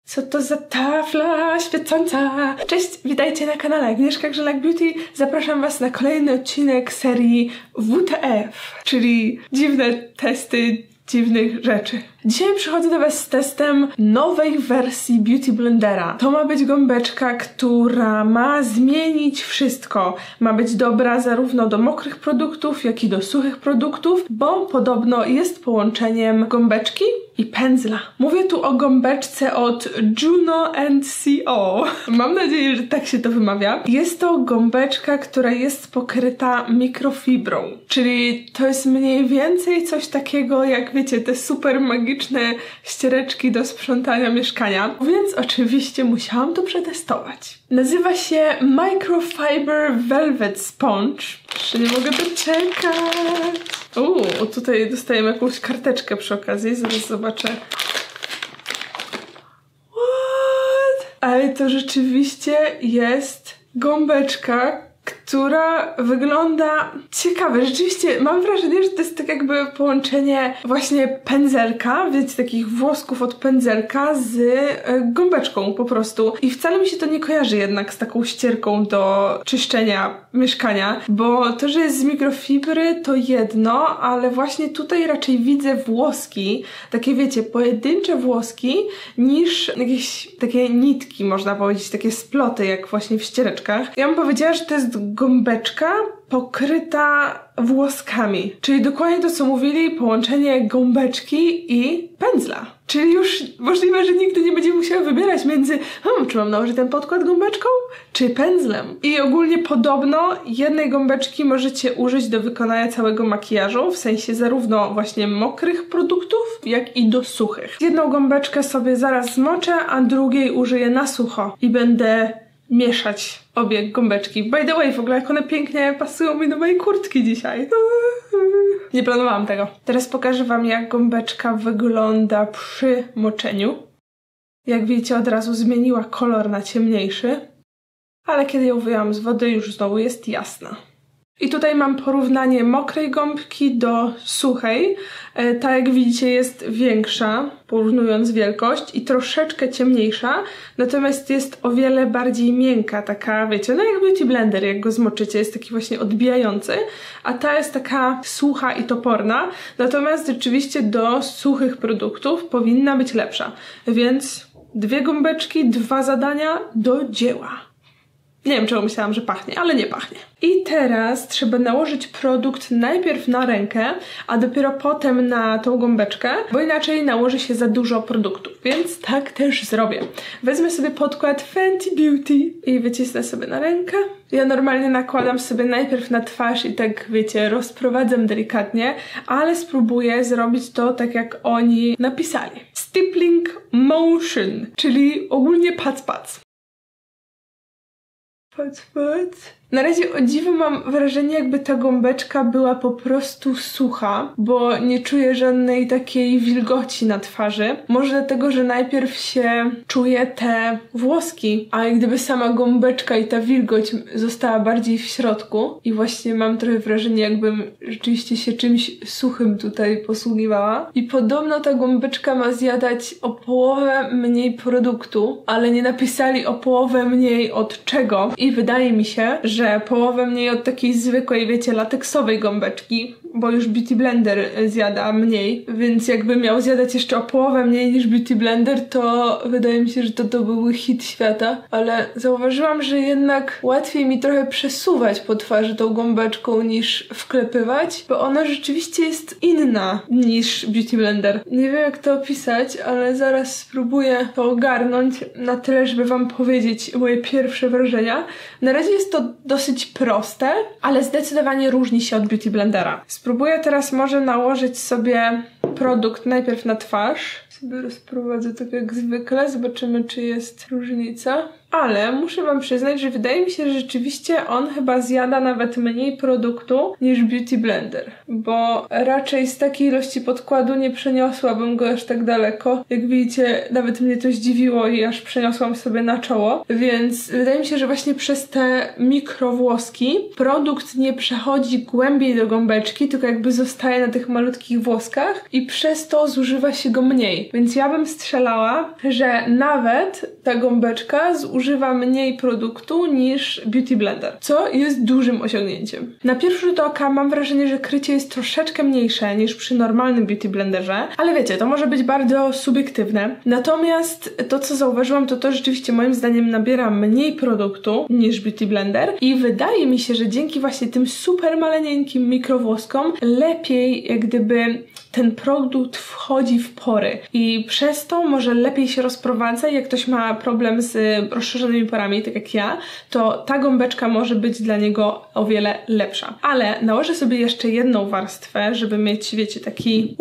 Co to za tafla świecąca? Cześć, witajcie na kanale Agnieszka Grzelak Beauty. Zapraszam was na kolejny odcinek serii WTF, czyli dziwne testy dziwnych rzeczy. Dzisiaj przychodzę do was z testem nowej wersji Beauty Blendera. To ma być gąbeczka, która ma zmienić wszystko. Ma być dobra zarówno do mokrych produktów, jak i do suchych produktów, bo podobno jest połączeniem gąbeczki i pędzla. Mówię tu o gąbeczce od Juno & Co. Mam nadzieję, że tak się to wymawia. Jest to gąbeczka, która jest pokryta mikrofibrą, czyli to jest mniej więcej coś takiego jak, wiecie, te super magiczne ściereczki do sprzątania mieszkania, więc oczywiście musiałam to przetestować. Nazywa się Microfiber Velvet Sponge. Jeszcze nie mogę doczekać. Tutaj dostajemy jakąś karteczkę przy okazji, zaraz zobaczę. What? Ale to rzeczywiście jest gąbeczka, która wygląda ciekawe. Rzeczywiście mam wrażenie, że to jest tak jakby połączenie właśnie pędzelka, wiecie, takich włosków od pędzelka z gąbeczką po prostu. I wcale mi się to nie kojarzy jednak z taką ścierką do czyszczenia mieszkania, bo to, że jest z mikrofibry to jedno, ale właśnie tutaj raczej widzę włoski, takie wiecie, pojedyncze włoski, niż jakieś takie nitki, można powiedzieć, takie sploty, jak właśnie w ściereczkach. Ja bym powiedziała, że to jest gąbeczka pokryta włoskami. Czyli dokładnie to, co mówili, połączenie gąbeczki i pędzla. Czyli już możliwe, że nigdy nie będziemy musiały wybierać między czy mam nałożyć ten podkład gąbeczką, czy pędzlem. I ogólnie podobno jednej gąbeczki możecie użyć do wykonania całego makijażu, w sensie zarówno właśnie mokrych produktów, jak i do suchych. Jedną gąbeczkę sobie zaraz zmoczę, a drugiej użyję na sucho i będę mieszać obie gąbeczki. By the way, w ogóle jak one pięknie pasują mi do mojej kurtki dzisiaj. Nie planowałam tego. Teraz pokażę wam, jak gąbeczka wygląda przy moczeniu. Jak widzicie, od razu zmieniła kolor na ciemniejszy. Ale kiedy ją wyjęłam z wody, już znowu jest jasna. I tutaj mam porównanie mokrej gąbki do suchej. Ta, jak widzicie, jest większa, porównując wielkość, i troszeczkę ciemniejsza, natomiast jest o wiele bardziej miękka, taka, wiecie, no jak Beauty Blender, jak go zmoczycie, jest taki właśnie odbijający, a ta jest taka sucha i toporna, natomiast rzeczywiście do suchych produktów powinna być lepsza. Więc dwie gąbeczki, dwa zadania, do dzieła. Nie wiem, czemu myślałam, że pachnie, ale nie pachnie. I teraz trzeba nałożyć produkt najpierw na rękę, a dopiero potem na tą gąbeczkę, bo inaczej nałoży się za dużo produktów, więc tak też zrobię. Wezmę sobie podkład Fenty Beauty i wycisnę sobie na rękę. Ja normalnie nakładam sobie najpierw na twarz i tak, wiecie, rozprowadzam delikatnie, ale spróbuję zrobić to tak, jak oni napisali. Stippling Motion, czyli ogólnie pac-pac. Pac. Na razie o dziwo mam wrażenie, jakby ta gąbeczka była po prostu sucha, bo nie czuję żadnej takiej wilgoci na twarzy. Może dlatego, że najpierw się czuje te włoski, a jak gdyby sama gąbeczka i ta wilgoć została bardziej w środku i właśnie mam trochę wrażenie, jakbym rzeczywiście się czymś suchym tutaj posługiwała. I podobno ta gąbeczka ma zjadać o połowę mniej produktu, ale nie napisali o połowę mniej od czego i wydaje mi się, że połowę mniej od takiej zwykłej, wiecie, lateksowej gąbeczki, bo już Beauty Blender zjada mniej, więc jakby miał zjadać jeszcze o połowę mniej niż Beauty Blender, to wydaje mi się, że to byłby hit świata, ale zauważyłam, że jednak łatwiej mi trochę przesuwać po twarzy tą gąbeczką niż wklepywać, bo ona rzeczywiście jest inna niż Beauty Blender. Nie wiem, jak to opisać, ale zaraz spróbuję to ogarnąć na tyle, żeby wam powiedzieć moje pierwsze wrażenia. Na razie jest to dosyć proste, ale zdecydowanie różni się od Beauty Blendera. Spróbuję teraz może nałożyć sobie produkt najpierw na twarz. Sobie rozprowadzę tak jak zwykle, zobaczymy, czy jest różnica. Ale muszę wam przyznać, że wydaje mi się, że rzeczywiście on chyba zjada nawet mniej produktu niż Beauty Blender, bo raczej z takiej ilości podkładu nie przeniosłabym go aż tak daleko. Jak widzicie, nawet mnie to zdziwiło i aż przeniosłam sobie na czoło, więc wydaje mi się, że właśnie przez te mikrowłoski produkt nie przechodzi głębiej do gąbeczki, tylko jakby zostaje na tych malutkich włoskach i przez to zużywa się go mniej. lepiej. Więc ja bym strzelała, że nawet ta gąbeczka zużywa mniej produktu niż Beauty Blender, co jest dużym osiągnięciem. Na pierwszy rzut oka mam wrażenie, że krycie jest troszeczkę mniejsze niż przy normalnym Beauty Blenderze, ale wiecie, to może być bardzo subiektywne. Natomiast to, co zauważyłam, to rzeczywiście moim zdaniem nabiera mniej produktu niż Beauty Blender i wydaje mi się, że dzięki właśnie tym super maleńkim mikrowłoskom lepiej jak gdyby ten produkt wchodzi w pory i przez to może lepiej się rozprowadza. Jak ktoś ma problem z rozszerzonymi porami, tak jak ja, to ta gąbeczka może być dla niego o wiele lepsza. Ale nałożę sobie jeszcze jedną warstwę, żeby mieć, wiecie, taki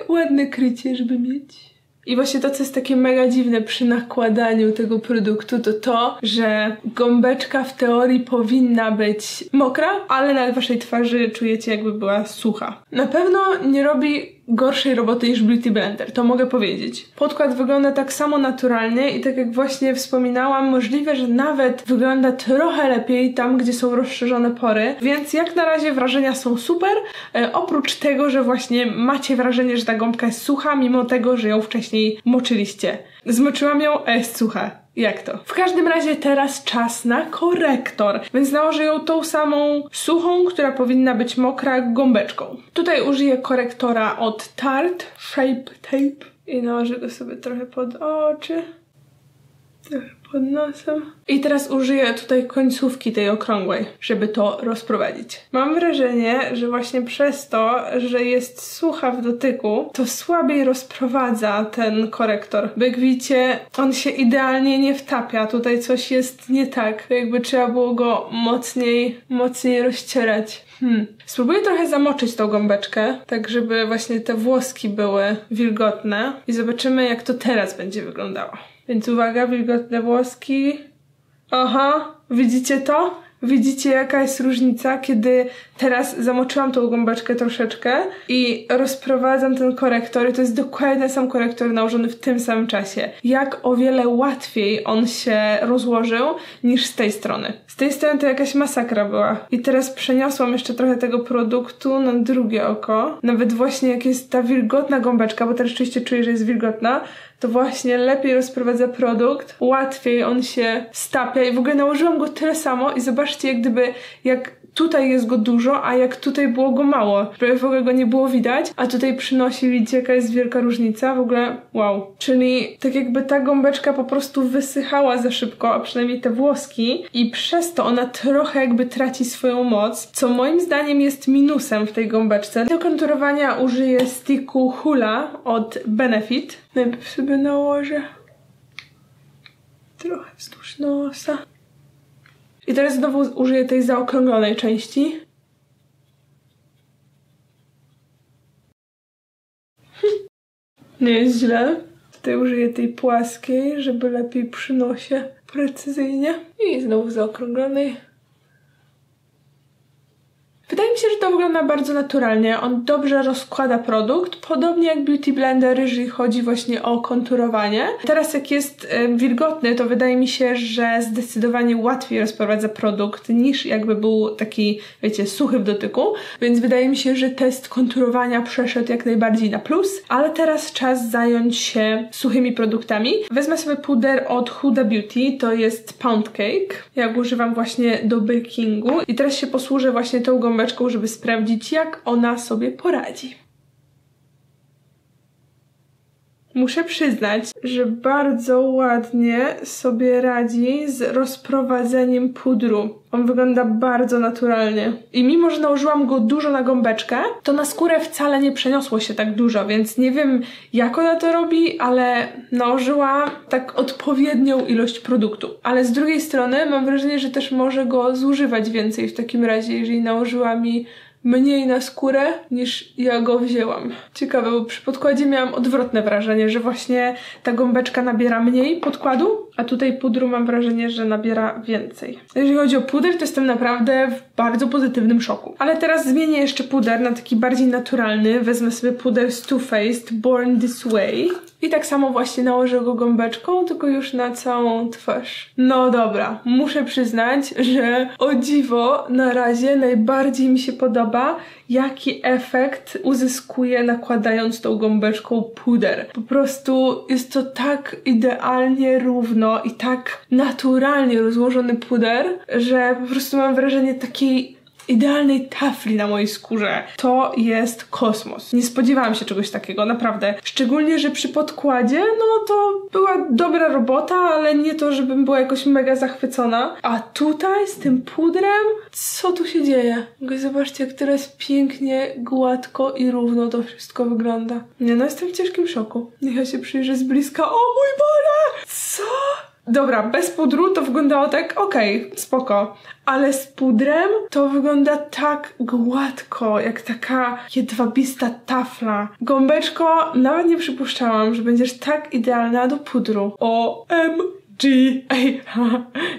ładne krycie, żeby mieć. I właśnie to, co jest takie mega dziwne przy nakładaniu tego produktu, to, że gąbeczka w teorii powinna być mokra, ale na waszej twarzy czujecie, jakby była sucha. Na pewno nie robi gorszej roboty niż Beauty Blender, to mogę powiedzieć. Podkład wygląda tak samo naturalnie i tak jak właśnie wspominałam, możliwe, że nawet wygląda trochę lepiej tam, gdzie są rozszerzone pory, więc jak na razie wrażenia są super, oprócz tego, że właśnie macie wrażenie, że ta gąbka jest sucha, mimo tego, że ją wcześniej moczyliście. Zmoczyłam ją, a jest sucha. Jak to? W każdym razie teraz czas na korektor, więc nałożę ją tą samą suchą, która powinna być mokra, gąbeczką. Tutaj użyję korektora od Tarte Shape Tape i nałożę go sobie trochę pod oczy, trochę pod nosem. I teraz użyję tutaj końcówki tej okrągłej, żeby to rozprowadzić. Mam wrażenie, że właśnie przez to, że jest sucha w dotyku, to słabiej rozprowadza ten korektor. Bo jak widzicie, on się idealnie nie wtapia. Tutaj coś jest nie tak. Jakby trzeba było go mocniej rozcierać. Spróbuję trochę zamoczyć tą gąbeczkę, tak żeby właśnie te włoski były wilgotne i zobaczymy, jak to teraz będzie wyglądało. Więc uwaga, wilgotne włoski. Aha, widzicie to? Widzicie, jaka jest różnica, kiedy teraz zamoczyłam tą gąbeczkę troszeczkę i rozprowadzam ten korektor i to jest dokładnie ten sam korektor nałożony w tym samym czasie. Jak o wiele łatwiej on się rozłożył niż z tej strony. Z tej strony to jakaś masakra była. I teraz przeniosłam jeszcze trochę tego produktu na drugie oko. Nawet właśnie jak jest ta wilgotna gąbeczka, bo teraz rzeczywiście czuję, że jest wilgotna, to właśnie lepiej rozprowadza produkt, łatwiej on się stapia i w ogóle nałożyłam go tyle samo i zobaczcie, jak gdyby, jak tutaj jest go dużo, a jak tutaj było go mało. Prawie w ogóle go nie było widać, a tutaj przynosi, widzicie, jaka jest wielka różnica, w ogóle wow. Czyli tak jakby ta gąbeczka po prostu wysychała za szybko, a przynajmniej te włoski i przez to ona trochę jakby traci swoją moc, co moim zdaniem jest minusem w tej gąbeczce. Do konturowania użyję sticku Hoola od Benefit. Najpierw sobie nałożę trochę wzdłuż nosa. I teraz znowu użyję tej zaokrąglonej części. Nie jest źle. Tutaj użyję tej płaskiej, żeby lepiej przy nosie precyzyjnie. I znowu zaokrąglonej. Wydaje mi się, że to wygląda bardzo naturalnie. On dobrze rozkłada produkt, podobnie jak Beauty Blender, jeżeli chodzi właśnie o konturowanie. Teraz jak jest wilgotny, to wydaje mi się, że zdecydowanie łatwiej rozprowadza produkt niż jakby był taki, wiecie, suchy w dotyku. Więc wydaje mi się, że test konturowania przeszedł jak najbardziej na plus. Ale teraz czas zająć się suchymi produktami. Wezmę sobie puder od Huda Beauty, to jest Pound Cake. Ja go używam właśnie do bakingu. I teraz się posłużę właśnie tą gąbeczką, żeby sprawdzić, jak ona sobie poradzi. Muszę przyznać, że bardzo ładnie sobie radzi z rozprowadzeniem pudru. On wygląda bardzo naturalnie. I mimo, że nałożyłam go dużo na gąbeczkę, to na skórę wcale nie przeniosło się tak dużo, więc nie wiem, jak ona to robi, ale nałożyła tak odpowiednią ilość produktu. Ale z drugiej strony mam wrażenie, że też może go zużywać więcej w takim razie, jeżeli nałożyła mi mniej na skórę niż ja go wzięłam. Ciekawe, bo przy podkładzie miałam odwrotne wrażenie, że właśnie ta gąbeczka nabiera mniej podkładu, a tutaj pudru mam wrażenie, że nabiera więcej. Jeżeli chodzi o puder, to jestem naprawdę w bardzo pozytywnym szoku. Ale teraz zmienię jeszcze puder na taki bardziej naturalny. Wezmę sobie puder z Too Faced Born This Way I tak samo właśnie nałożę go gąbeczką, tylko już na całą twarz. No dobra, muszę przyznać, że o dziwo na razie najbardziej mi się podoba, jaki efekt uzyskuję nakładając tą gąbeczką puder. Po prostu jest to tak idealnie równo i tak naturalnie rozłożony puder, że po prostu mam wrażenie takiej idealnej tafli na mojej skórze. To jest kosmos. Nie spodziewałam się czegoś takiego, naprawdę. Szczególnie, że przy podkładzie, no to była dobra robota, ale nie to, żebym była jakoś mega zachwycona. A tutaj z tym pudrem, co tu się dzieje? Zobaczcie, jak teraz pięknie, gładko i równo to wszystko wygląda. Nie no, jestem w ciężkim szoku. Niech ja się przyjrzę z bliska. O mój Boże! Co? Dobra, bez pudru to wyglądało tak, okej, spoko. Ale z pudrem to wygląda tak gładko, jak taka jedwabista tafla. Gąbeczko, nawet nie przypuszczałam, że będziesz tak idealna do pudru. Ej,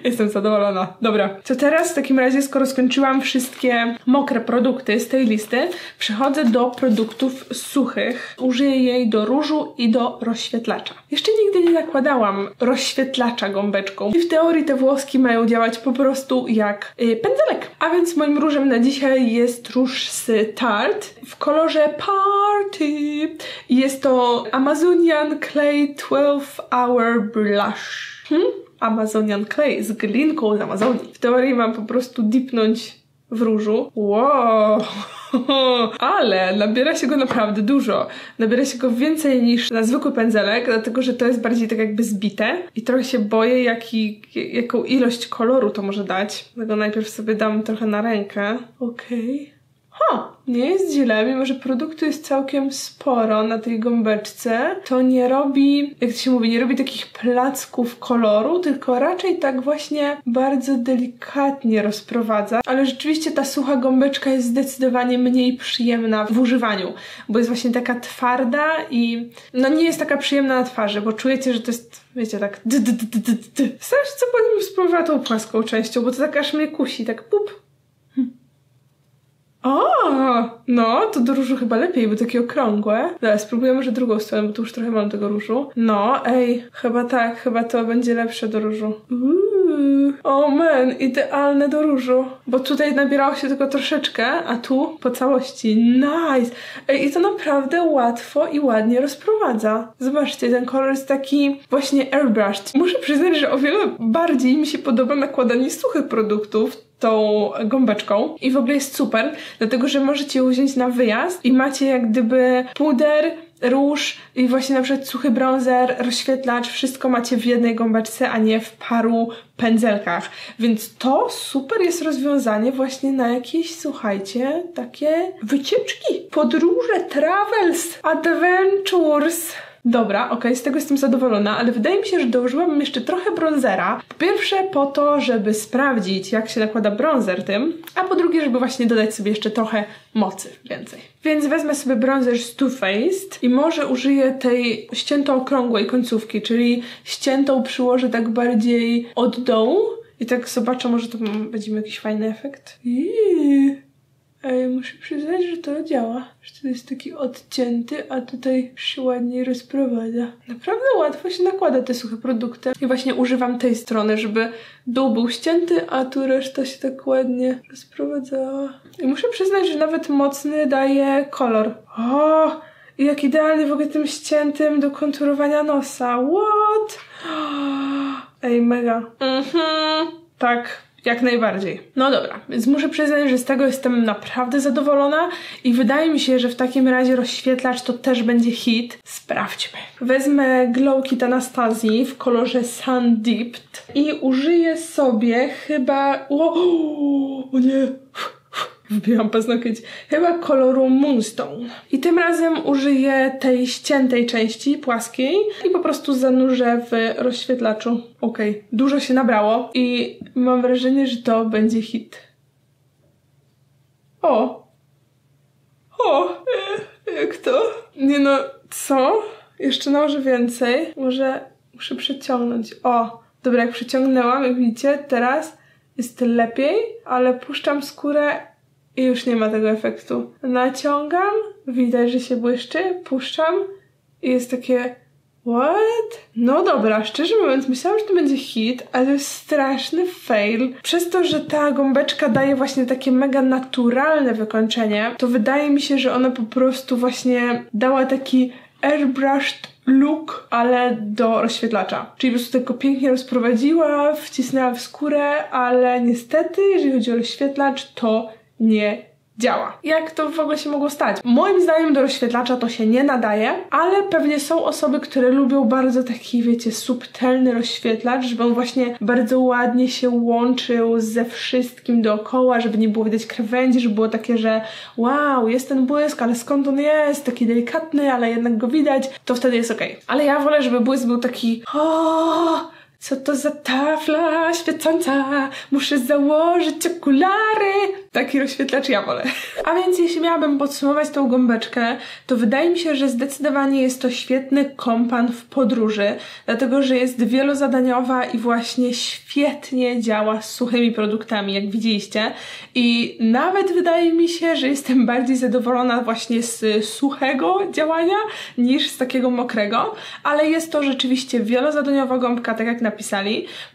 jestem zadowolona. Dobra, to teraz w takim razie, skoro skończyłam wszystkie mokre produkty z tej listy, przechodzę do produktów suchych. Użyję jej do różu i do rozświetlacza. Jeszcze nigdy nie nakładałam rozświetlacza gąbeczką. I w teorii te włoski mają działać po prostu jak pędzelek. A więc moim różem na dzisiaj jest róż z Tarte w kolorze Party. Jest to Amazonian Clay 12 Hour Blush. Amazonian Clay z glinką z Amazonii. W teorii mam po prostu dipnąć w różu. Wow! Ale nabiera się go naprawdę dużo. Nabiera się go więcej niż na zwykły pędzelek, dlatego że to jest bardziej tak jakby zbite. I trochę się boję, jaką ilość koloru to może dać. Dlatego najpierw sobie dam trochę na rękę. Okej. Nie jest źle, mimo że produktu jest całkiem sporo na tej gąbeczce, to nie robi, jak to się mówi, nie robi takich placków koloru, tylko raczej tak właśnie bardzo delikatnie rozprowadza. Ale rzeczywiście ta sucha gąbeczka jest zdecydowanie mniej przyjemna w używaniu, bo jest właśnie taka twarda i no nie jest taka przyjemna na twarzy, bo czujecie, że to jest, wiecie, tak Zresztą co po nim spróbowała tą płaską częścią, bo to tak aż mnie kusi, tak pup. No, to do różu chyba lepiej, bo takie okrągłe. Dobra, spróbuję może drugą stronę, bo tu już trochę mam tego różu. No, chyba tak, chyba to będzie lepsze do różu. Idealne do różu. Bo tutaj nabierało się tylko troszeczkę, a tu po całości. Nice! I to naprawdę łatwo i ładnie rozprowadza. Zobaczcie, ten kolor jest taki właśnie airbrushed. Muszę przyznać, że o wiele bardziej mi się podoba nakładanie suchych produktów tą gąbeczką i w ogóle jest super, dlatego że możecie ją wziąć na wyjazd i macie jak gdyby puder, róż i właśnie na przykład suchy bronzer, rozświetlacz, wszystko macie w jednej gąbeczce, a nie w paru pędzelkach. Więc to super jest rozwiązanie właśnie na jakieś, słuchajcie, takie wycieczki, podróże, travels, adventures. Dobra, okej, z tego jestem zadowolona, ale wydaje mi się, że dołożyłabym jeszcze trochę bronzera. Po pierwsze po to, żeby sprawdzić, jak się nakłada bronzer tym, a po drugie, żeby właśnie dodać sobie jeszcze trochę mocy więcej. Więc wezmę sobie bronzer z Too Faced i może użyję tej ścięto okrągłej końcówki, czyli ściętą przyłożę tak bardziej od dołu i tak zobaczę, może to będzie miał jakiś fajny efekt. Muszę przyznać, że to działa. Że to jest taki odcięty, a tutaj się ładniej rozprowadza. Naprawdę łatwo się nakłada te suche produkty. I właśnie używam tej strony, żeby dół był ścięty, a tu reszta się tak ładnie rozprowadzała. I muszę przyznać, że nawet mocny daje kolor. I jak idealnie w ogóle tym ściętym do konturowania nosa. What? Mega. Tak. Jak najbardziej. No dobra, więc muszę przyznać, że z tego jestem naprawdę zadowolona i wydaje mi się, że w takim razie rozświetlacz to też będzie hit. Sprawdźmy. Wezmę Glow Kit Anastazji w kolorze Sun Dipped i użyję sobie chyba... O nie! Wbiłam paznokieć. Chyba koloru Moonstone. I tym razem użyję tej ściętej części, płaskiej i po prostu zanurzę w rozświetlaczu. Dużo się nabrało i mam wrażenie, że to będzie hit. Jak to? Nie no, co? Jeszcze nałożę więcej. Może muszę przeciągnąć. Dobra, jak przeciągnęłam, jak widzicie, teraz jest lepiej, ale puszczam skórę i już nie ma tego efektu. Naciągam, widać, że się błyszczy, puszczam i jest takie What? No dobra, szczerze mówiąc, myślałam, że to będzie hit, ale to jest straszny fail. Przez to, że ta gąbeczka daje właśnie takie mega naturalne wykończenie, to wydaje mi się, że ona po prostu właśnie dała taki airbrushed look, ale do rozświetlacza. Czyli po prostu tylko pięknie rozprowadziła, wcisnęła w skórę, ale niestety, jeżeli chodzi o rozświetlacz, to nie działa. Jak to w ogóle się mogło stać? Moim zdaniem do rozświetlacza to się nie nadaje, ale pewnie są osoby, które lubią bardzo taki, wiecie, subtelny rozświetlacz, żeby on właśnie bardzo ładnie się łączył ze wszystkim dookoła, żeby nie było widać krawędzi, żeby było takie, że wow, jest ten błysk, ale skąd on jest? Taki delikatny, ale jednak go widać, to wtedy jest okej. Ale ja wolę, żeby błysk był taki co to za tafla świecąca? Muszę założyć okulary. Taki rozświetlacz ja wolę. A więc jeśli miałabym podsumować tą gąbeczkę, to wydaje mi się, że zdecydowanie jest to świetny kompan w podróży, dlatego że jest wielozadaniowa i właśnie świetnie działa z suchymi produktami, jak widzieliście. I nawet wydaje mi się, że jestem bardziej zadowolona właśnie z suchego działania niż z takiego mokrego, ale jest to rzeczywiście wielozadaniowa gąbka, tak jak napisali.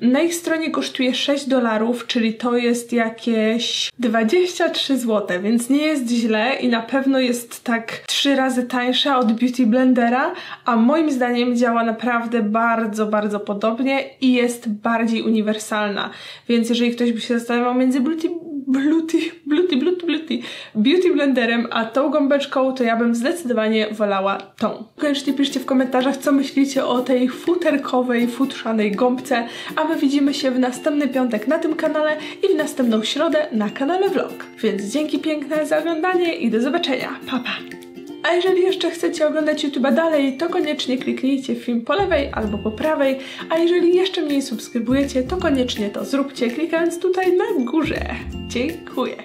Na ich stronie kosztuje $6, czyli to jest jakieś 23 zł, więc nie jest źle i na pewno jest tak 3 razy tańsza od Beauty Blendera, a moim zdaniem działa naprawdę bardzo, bardzo podobnie i jest bardziej uniwersalna. Więc jeżeli ktoś by się zastanawiał między Beauty Blenderem a tą gąbeczką, to ja bym zdecydowanie wolała tą. Koniecznie piszcie w komentarzach, co myślicie o tej futerkowej, futrzanej gąbce, a my widzimy się w następny piątek na tym kanale i w następną środę na kanale Vlog. Więc dzięki piękne za oglądanie i do zobaczenia. Pa, pa! A jeżeli jeszcze chcecie oglądać YouTube'a dalej, to koniecznie kliknijcie w film po lewej albo po prawej, a jeżeli jeszcze mnie nie subskrybujecie, to koniecznie to zróbcie, klikając tutaj na górze. Dziękuję!